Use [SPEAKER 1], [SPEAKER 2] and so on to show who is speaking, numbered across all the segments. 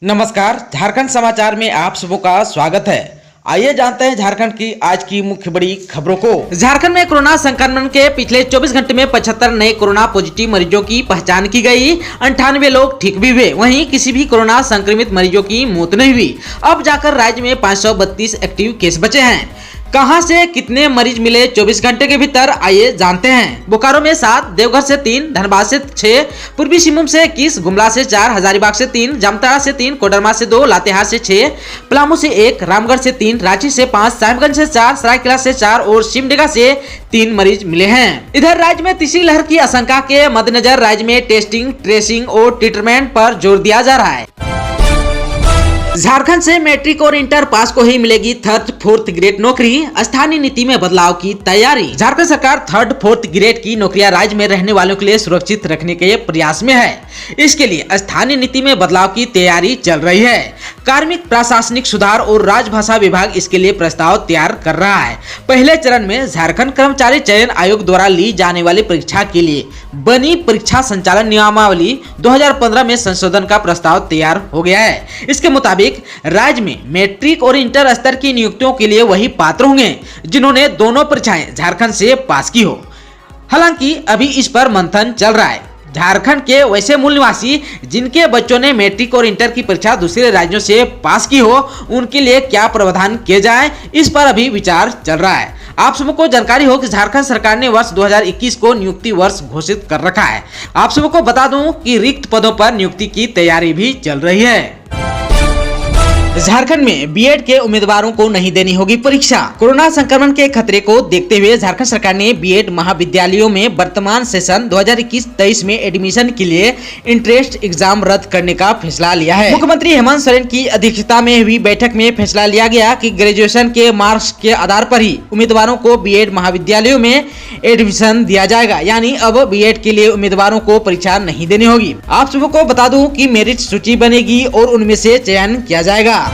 [SPEAKER 1] नमस्कार, झारखंड समाचार में आप सबों का स्वागत है। आइए जानते हैं झारखंड की आज की मुख्य बड़ी खबरों को। झारखंड में कोरोना संक्रमण के पिछले 24 घंटे में 75 नए कोरोना पॉजिटिव मरीजों की पहचान की गई। 98 लोग ठीक भी हुए। वहीं किसी भी कोरोना संक्रमित मरीजों की मौत नहीं हुई। अब जाकर राज्य में 532 एक्टिव केस बचे हैं। कहां से कितने मरीज मिले 24 घंटे के भीतर, आइए जानते हैं। बोकारो में 7, देवघर से 3, धनबाद से 6, पूर्वी सिंहभूम से 21, गुमला से 4, हजारीबाग से 3, जामताड़ा से 3, कोडरमा से 2, लातेहार से 6, पलामू से 1, रामगढ़ से 3, रांची से 5, साहिबगंज से 4, सरायकेला से 4 और सिमडेगा से 3 मरीज मिले हैं। इधर राज्य में तीसरी लहर की आशंका के मद्देनजर राज्य में टेस्टिंग, ट्रेसिंग और ट्रीटमेंट पर जोर दिया जा रहा है। झारखंड से मैट्रिक और इंटर पास को ही मिलेगी 3rd, 4th ग्रेड नौकरी। स्थानीय नीति में बदलाव की तैयारी। झारखंड सरकार 3rd, 4th ग्रेड की नौकरियां राज्य में रहने वालों के लिए सुरक्षित रखने के प्रयास में है। इसके लिए स्थानीय नीति में बदलाव की तैयारी चल रही है। कार्मिक प्रशासनिक सुधार और राजभाषा विभाग इसके लिए प्रस्ताव तैयार कर रहा है। पहले चरण में झारखंड कर्मचारी चयन आयोग द्वारा ली जाने वाली परीक्षा के लिए बनी परीक्षा संचालन नियमावली 2015 में संशोधन का प्रस्ताव तैयार हो गया है। इसके मुताबिक राज्य में मैट्रिक और इंटर स्तर की नियुक्तियों के लिए वही पात्र होंगे जिन्होंने दोनों परीक्षाएं झारखंड से पास की हो। हालांकि अभी इस पर मंथन चल रहा है। झारखंड के वैसे मूल निवासी जिनके बच्चों ने मैट्रिक और इंटर की परीक्षा दूसरे राज्यों से पास की हो, उनके लिए क्या प्रावधान किए जाए, इस पर अभी विचार चल रहा है। आप सबको को जानकारी हो कि झारखंड सरकार ने वर्ष 2021 को नियुक्ति वर्ष घोषित कर रखा है। आप सबको को बता दूं कि रिक्त पदों पर नियुक्ति की तैयारी भी चल रही है। झारखंड में बीएड के उम्मीदवारों को नहीं देनी होगी परीक्षा। कोरोना संक्रमण के खतरे को देखते हुए झारखंड सरकार ने बीएड महाविद्यालयों में वर्तमान सेशन 2021-23 में एडमिशन के लिए इंट्रेंस एग्जाम रद्द करने का फैसला लिया है। मुख्यमंत्री हेमंत सोरेन की अध्यक्षता में हुई बैठक में फैसला लिया गया कि ग्रेजुएशन के मार्क्स के आधार पर ही उम्मीदवारों को बीएड महाविद्यालयों में एडमिशन दिया जाएगा। यानी अब बीएड के लिए उम्मीदवारों को परीक्षा नहीं देनी होगी। आप सबको बता दूं कि मेरिट सूची बनेगी और उनमें से चयन किया जाएगा।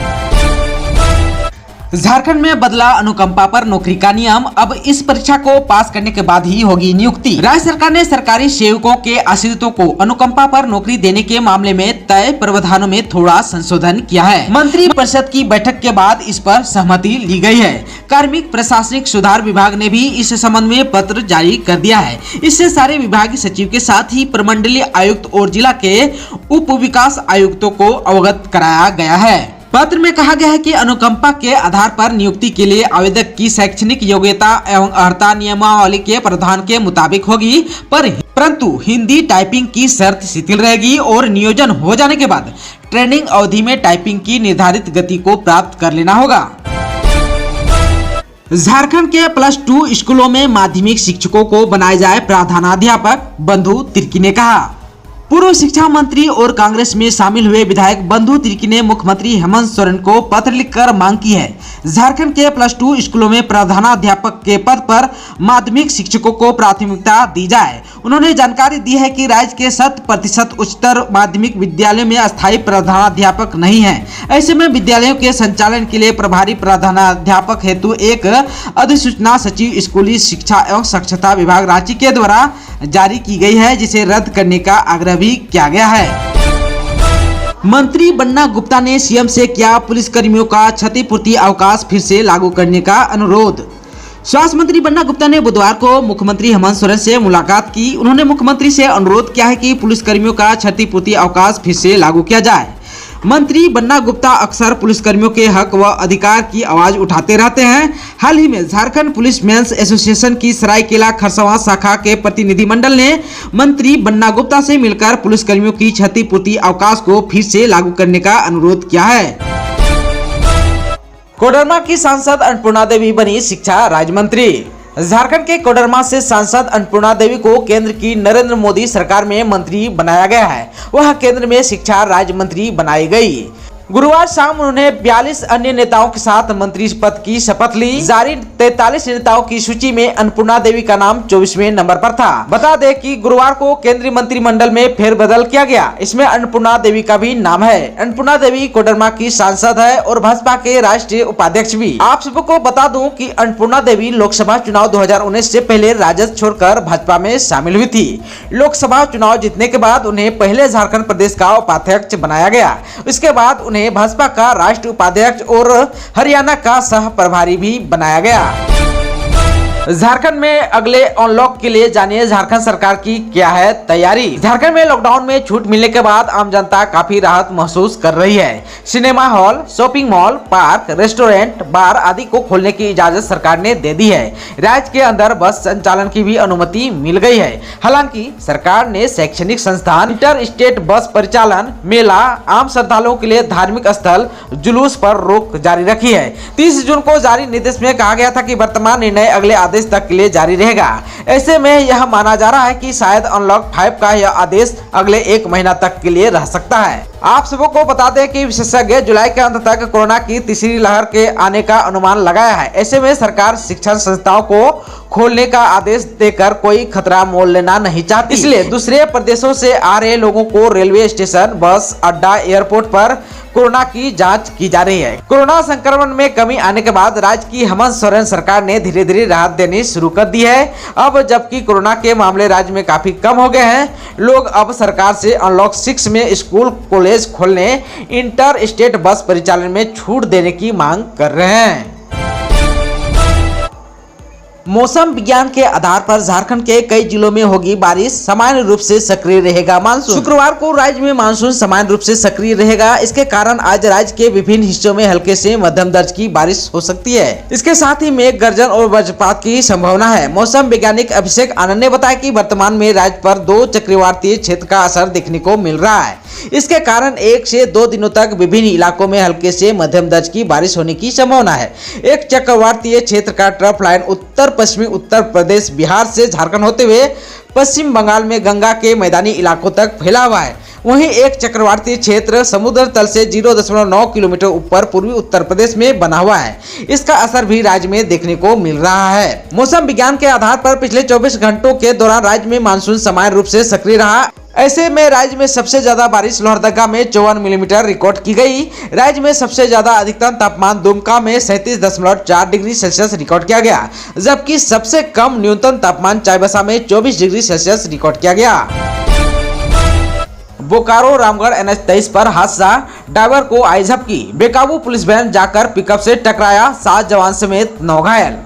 [SPEAKER 1] झारखंड में बदला अनुकंपा पर नौकरी का नियम। अब इस परीक्षा को पास करने के बाद ही होगी नियुक्ति। राज्य सरकार ने सरकारी सेवकों के आश्रितों को अनुकंपा पर नौकरी देने के मामले में तय प्रावधानों में थोड़ा संशोधन किया है। मंत्री परिषद की बैठक के बाद इस पर सहमति ली गई है। कार्मिक प्रशासनिक सुधार विभाग ने भी इस संबंध में पत्र जारी कर दिया है। इससे सारे विभागीय सचिव के साथ ही प्रमंडलीय आयुक्त और जिला के उप विकास आयुक्तों को अवगत कराया गया है। पत्र में कहा गया है कि अनुकंपा के आधार पर नियुक्ति के लिए आवेदक की शैक्षणिक योग्यता एवं अर्हता नियमावली के प्रावधान के मुताबिक होगी, परंतु हिंदी टाइपिंग की शर्त शिथिल रहेगी और नियोजन हो जाने के बाद ट्रेनिंग अवधि में टाइपिंग की निर्धारित गति को प्राप्त कर लेना होगा। झारखंड के +2 स्कूलों में माध्यमिक शिक्षकों को बनाए जाए प्रधानाध्यापक, बंधु तिर्की ने कहा। पूर्व शिक्षा मंत्री और कांग्रेस में शामिल हुए विधायक बंधु तिर्की ने मुख्यमंत्री हेमंत सोरेन को पत्र लिखकर मांग की है। झारखंड के +2 स्कूलों में प्रधानाध्यापक के पद पर माध्यमिक शिक्षकों को प्राथमिकता दी जाए। उन्होंने जानकारी दी है कि राज्य के 100% उच्चतर माध्यमिक विद्यालयों में अस्थायी प्रधानाध्यापक नहीं है। ऐसे में विद्यालयों के संचालन के लिए प्रभारी प्रधानाध्यापक हेतु एक अधिसूचना सचिव स्कूली शिक्षा एवं साक्षरता विभाग रांची के द्वारा जारी की गई है, जिसे रद्द करने का आग्रह भी किया गया है। मंत्री बन्ना गुप्ता ने सीएम से किया पुलिसकर्मियों का क्षतिपूर्ति अवकाश फिर से लागू करने का अनुरोध। स्वास्थ्य मंत्री बन्ना गुप्ता ने बुधवार को मुख्यमंत्री हेमंत सोरेन से मुलाकात की। उन्होंने मुख्यमंत्री से अनुरोध किया है कि पुलिसकर्मियों का क्षतिपूर्ति अवकाश फिर से लागू किया जाए। मंत्री बन्ना गुप्ता अक्सर पुलिसकर्मियों के हक व अधिकार की आवाज उठाते रहते हैं। हाल ही में झारखंड पुलिस मेंस एसोसिएशन की सरायकेला खरसावां शाखा के प्रतिनिधिमंडल ने मंत्री बन्ना गुप्ता से मिलकर पुलिसकर्मियों की क्षतिपूर्ति अवकाश को फिर से लागू करने का अनुरोध किया है। कोडरमा की सांसद अन्नपूर्णा देवी बनी शिक्षा राज्य मंत्री। झारखंड के कोडरमा से सांसद अन्नपूर्णा देवी को केंद्र की नरेंद्र मोदी सरकार में मंत्री बनाया गया है। वह केंद्र में शिक्षा राज्य मंत्री बनाई गई। गुरुवार शाम उन्होंने 42 अन्य नेताओं के साथ मंत्री पद की शपथ ली। जारी 43 नेताओं की सूची में अन्नपूर्णा देवी का नाम 24वें नंबर पर था। बता दें कि गुरुवार को केंद्रीय मंत्रिमंडल में फेरबदल किया गया। इसमें अन्नपूर्णा देवी का भी नाम है। अन्नपूर्णा देवी कोडरमा की सांसद है और भाजपा के राष्ट्रीय उपाध्यक्ष भी। आप सबको बता दूं कि अन्नपूर्णा देवी लोकसभा चुनाव 2019 से पहले राजद छोड़कर भाजपा में शामिल हुई थी। लोकसभा चुनाव जीतने के बाद उन्हें पहले झारखंड प्रदेश का उपाध्यक्ष बनाया गया। इसके बाद उन्हें भाजपा का राष्ट्रीय उपाध्यक्ष और हरियाणा का सह प्रभारी भी बनाया गया। झारखंड में अगले अनलॉक के लिए जानिए झारखंड सरकार की क्या है तैयारी। झारखंड में लॉकडाउन में छूट मिलने के बाद आम जनता काफी राहत महसूस कर रही है। Cinema hall, shopping mall, park, restaurant, bar आदि को खोलने की इजाजत सरकार ने दे दी है। राज्य के अंदर बस संचालन की भी अनुमति मिल गई है। हालांकि सरकार ने शैक्षणिक संस्थान, इंटर स्टेट बस परिचालन, मेला, आम श्रद्धालुओं के लिए धार्मिक स्थल, जुलूस पर रोक जारी रखी है। 30 जून को जारी निर्देश में कहा गया था कि वर्तमान निर्णय अगले आदेश तक के लिए जारी रहेगा। ऐसे में यह माना जा रहा है कि शायद अनलॉक 5 का यह आदेश अगले 1 महीना तक के लिए रह सकता है। आप सबको बता दें कि विशेषज्ञ जुलाई के अंत तक कोरोना की तीसरी लहर के आने का अनुमान लगाया है। ऐसे में सरकार शिक्षण संस्थाओं को खोलने का आदेश देकर कोई खतरा मोल लेना नहीं चाहती। इसलिए दूसरे प्रदेशों से आ रहे लोगों को रेलवे स्टेशन, बस अड्डा, एयरपोर्ट पर कोरोना की जांच की जा रही है। कोरोना संक्रमण में कमी आने के बाद राज्य की हेमंत सोरेन सरकार ने धीरे धीरे राहत देनी शुरू कर दी है। अब जबकि कोरोना के मामले राज्य में काफी कम हो गए हैं, लोग अब सरकार से अनलॉक 6 में स्कूल, कॉलेज खोलने, इंटर स्टेट बस परिचालन में छूट देने की मांग कर रहे हैं। मौसम विज्ञान के आधार पर झारखंड के कई जिलों में होगी बारिश, सामान्य रूप से सक्रिय रहेगा मानसून। शुक्रवार को राज्य में मानसून सामान्य रूप से सक्रिय रहेगा। इसके कारण आज राज्य के विभिन्न हिस्सों में हल्के से मध्यम दर्जे की बारिश हो सकती है। इसके साथ ही मेघ गर्जन और वज्रपात की संभावना है। मौसम वैज्ञानिक अभिषेक आनंद ने बताया कि वर्तमान में राज्य पर 2 चक्रवातीय क्षेत्र का असर देखने को मिल रहा है। इसके कारण 1 से 2 दिनों तक विभिन्न इलाकों में हल्के से मध्यम दर्जे की बारिश होने की संभावना है। एक चक्रवातीय क्षेत्र का ट्रफ लाइन उत्तर पश्चिमी उत्तर प्रदेश, बिहार से झारखंड होते हुए पश्चिम बंगाल में गंगा के मैदानी इलाकों तक फैला हुआ है। वहीं एक चक्रवातीय क्षेत्र समुद्र तल से 0.9 किलोमीटर ऊपर पूर्वी उत्तर प्रदेश में बना हुआ है। इसका असर भी राज्य में देखने को मिल रहा है। मौसम विज्ञान के आधार पर पिछले 24 घंटों के दौरान राज्य में मानसून सामान्य रूप से सक्रिय रहा। ऐसे में राज्य में सबसे ज्यादा बारिश लोहरदगा में 54 मिलीमीटर रिकॉर्ड की गई। राज्य में सबसे ज्यादा अधिकतम तापमान दुमका में 37.4 डिग्री सेल्सियस रिकॉर्ड किया गया, जबकि सबसे कम न्यूनतम तापमान चाईबासा में 24 डिग्री सेल्सियस रिकॉर्ड किया गया। बोकारो रामगढ़ NH 23 पर हादसा, ड्राइवर को आई झपकी, बेकाबू पुलिस वैन जाकर पिकअप से टकराया, 7 जवान समेत 9 घायल।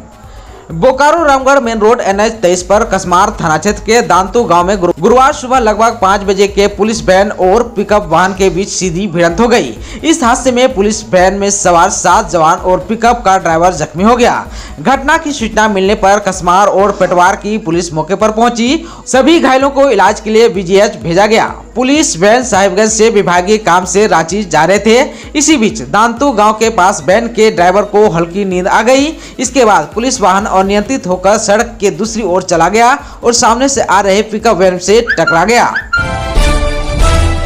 [SPEAKER 1] Bokaro Ramgarh main road NH 23 पर कसमार थाना क्षेत्र के दांतू गांव में गुरुवार सुबह लगभग 5 बजे के पुलिस वैन और पिकअप वाहन के बीच सीधी भिड़ंत हो गई। इस हादसे में पुलिस वैन में सवार 7 जवान और पिकअप का ड्राइवर जख्मी हो गया। घटना की सूचना मिलने पर कसमार और पेटवार की पुलिस मौके पर पहुंची। सभी घायलों को इलाज के लिए BGH भेजा गया। पुलिस वैन साहिबगंज से विभागीय काम से रांची जा रहे थे। इसी बीच दांतू गांव के पास वैन के ड्राइवर को हल्की नींद आ गई। इसके बाद पुलिस वाहन अनियंत्रित होकर सड़क के दूसरी ओर चला गया और सामने से आ रहे पिकअप वैन से टकरा गया।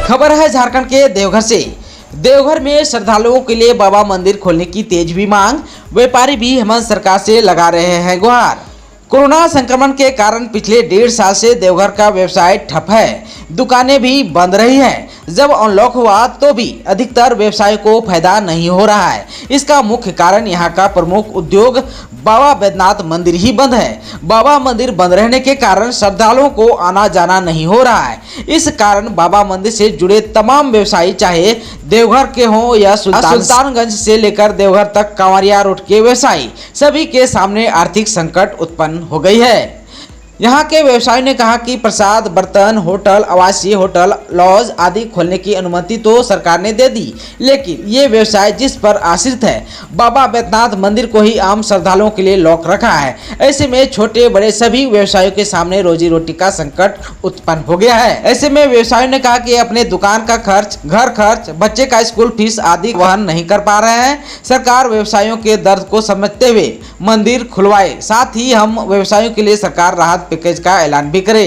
[SPEAKER 1] खबर है झारखंड के देवघर से। देवघर में श्रद्धालुओं के लिए बाबा मंदिर खोलने की तेज भी मांग, व्यापारी भी हेमंत सरकार से लगा रहे हैं गुहार। कोरोना संक्रमण के कारण पिछले 1.5 साल से देवघर का व्यवसाय ठप है, दुकानें भी बंद रही हैं। जब अनलॉक हुआ तो भी अधिकतर व्यवसाय को फायदा नहीं हो रहा है। इसका मुख्य कारण यहाँ का प्रमुख उद्योग बाबा बैद्यनाथ मंदिर ही बंद है। बाबा मंदिर बंद रहने के कारण श्रद्धालुओं को आना जाना नहीं हो रहा है। इस कारण बाबा मंदिर से जुड़े तमाम व्यवसायी, चाहे देवघर के हों या सुल्तानगंज से लेकर देवघर तक कांवरिया रोड के व्यवसायी, सभी के सामने आर्थिक संकट उत्पन्न हो गई है। यहाँ के व्यवसायियों ने कहा कि प्रसाद, बर्तन, होटल, आवासीय होटल, लॉज आदि खोलने की अनुमति तो सरकार ने दे दी, लेकिन ये व्यवसाय जिस पर आश्रित है बाबा बैद्यनाथ मंदिर को ही आम श्रद्धालुओं के लिए लॉक रखा है। ऐसे में छोटे बड़े सभी व्यवसायियों के सामने रोजी रोटी का संकट उत्पन्न हो गया है। ऐसे में व्यवसायियों ने कहा कि अपने दुकान का खर्च, घर खर्च, बच्चे का स्कूल फीस आदि वहन नहीं कर पा रहे हैं। सरकार व्यवसायियों के दर्द को समझते हुए मंदिर खुलवाए, साथ ही हम व्यवसायियों के लिए सरकार राहत पैकेज का ऐलान भी करे।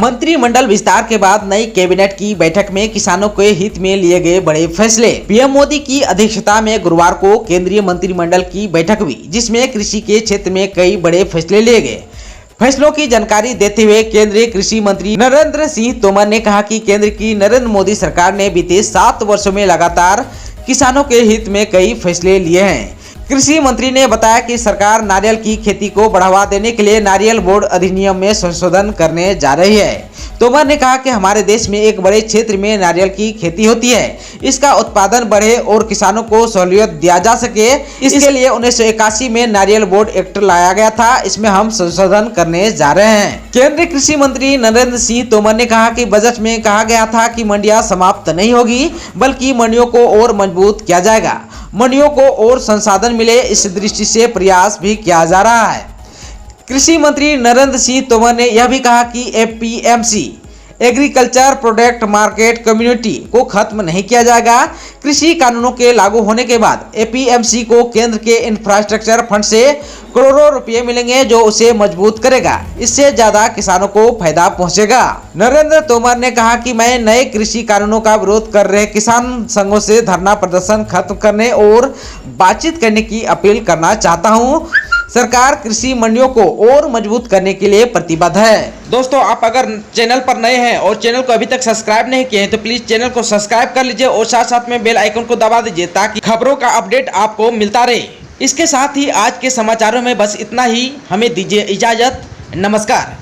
[SPEAKER 1] मंत्रिमंडल विस्तार के बाद नई कैबिनेट की बैठक में किसानों के हित में लिए गए बड़े फैसले। पीएम मोदी की अध्यक्षता में गुरुवार को केंद्रीय मंत्रिमंडल की बैठक हुई, जिसमें कृषि के क्षेत्र में कई बड़े फैसले लिए गए। फैसलों की जानकारी देते हुए केंद्रीय कृषि मंत्री नरेंद्र सिंह तोमर ने कहा कि केंद्र की नरेंद्र मोदी सरकार ने बीते 7 वर्षों में लगातार किसानों के हित में कई फैसले लिए हैं। कृषि मंत्री ने बताया कि सरकार नारियल की खेती को बढ़ावा देने के लिए नारियल बोर्ड अधिनियम में संशोधन करने जा रही है। तोमर ने कहा कि हमारे देश में एक बड़े क्षेत्र में नारियल की खेती होती है, इसका उत्पादन बढ़े और किसानों को सहूलियत दिया जा सके। इसके लिए 1981 में नारियल बोर्ड एक्ट लाया गया था, इसमें हम संशोधन करने जा रहे हैं। केंद्रीय कृषि मंत्री नरेंद्र सिंह तोमर ने कहा कि बजट में कहा गया था कि मंडियां समाप्त नहीं होगी, बल्कि मंडियों को और मजबूत किया जाएगा। मंडियों को और संसाधन मिले, इस दृष्टि से प्रयास भी किया जा रहा है। कृषि मंत्री नरेंद्र सिंह तोमर ने यह भी कहा कि APMC agriculture product market community को खत्म नहीं किया जाएगा। कृषि कानूनों के लागू होने के बाद एपीएमसी को केंद्र के इंफ्रास्ट्रक्चर फंड से करोड़ों रुपए मिलेंगे, जो उसे मजबूत करेगा। इससे ज्यादा किसानों को फायदा पहुंचेगा। नरेंद्र तोमर ने कहा कि मैं नए कृषि कानूनों का विरोध कर रहे किसान संघों से धरना प्रदर्शन खत्म करने और बातचीत करने की अपील करना चाहता हूं। सरकार कृषि मंडियों को और मजबूत करने के लिए प्रतिबद्ध है। दोस्तों, आप अगर चैनल पर नए हैं और चैनल को अभी तक सब्सक्राइब नहीं किए हैं तो प्लीज चैनल को सब्सक्राइब कर लीजिए और साथ साथ में बेल आइकन को दबा दीजिए ताकि खबरों का अपडेट आपको मिलता रहे। इसके साथ ही आज के समाचारों में बस इतना ही। हमें दीजिए इजाजत। नमस्कार।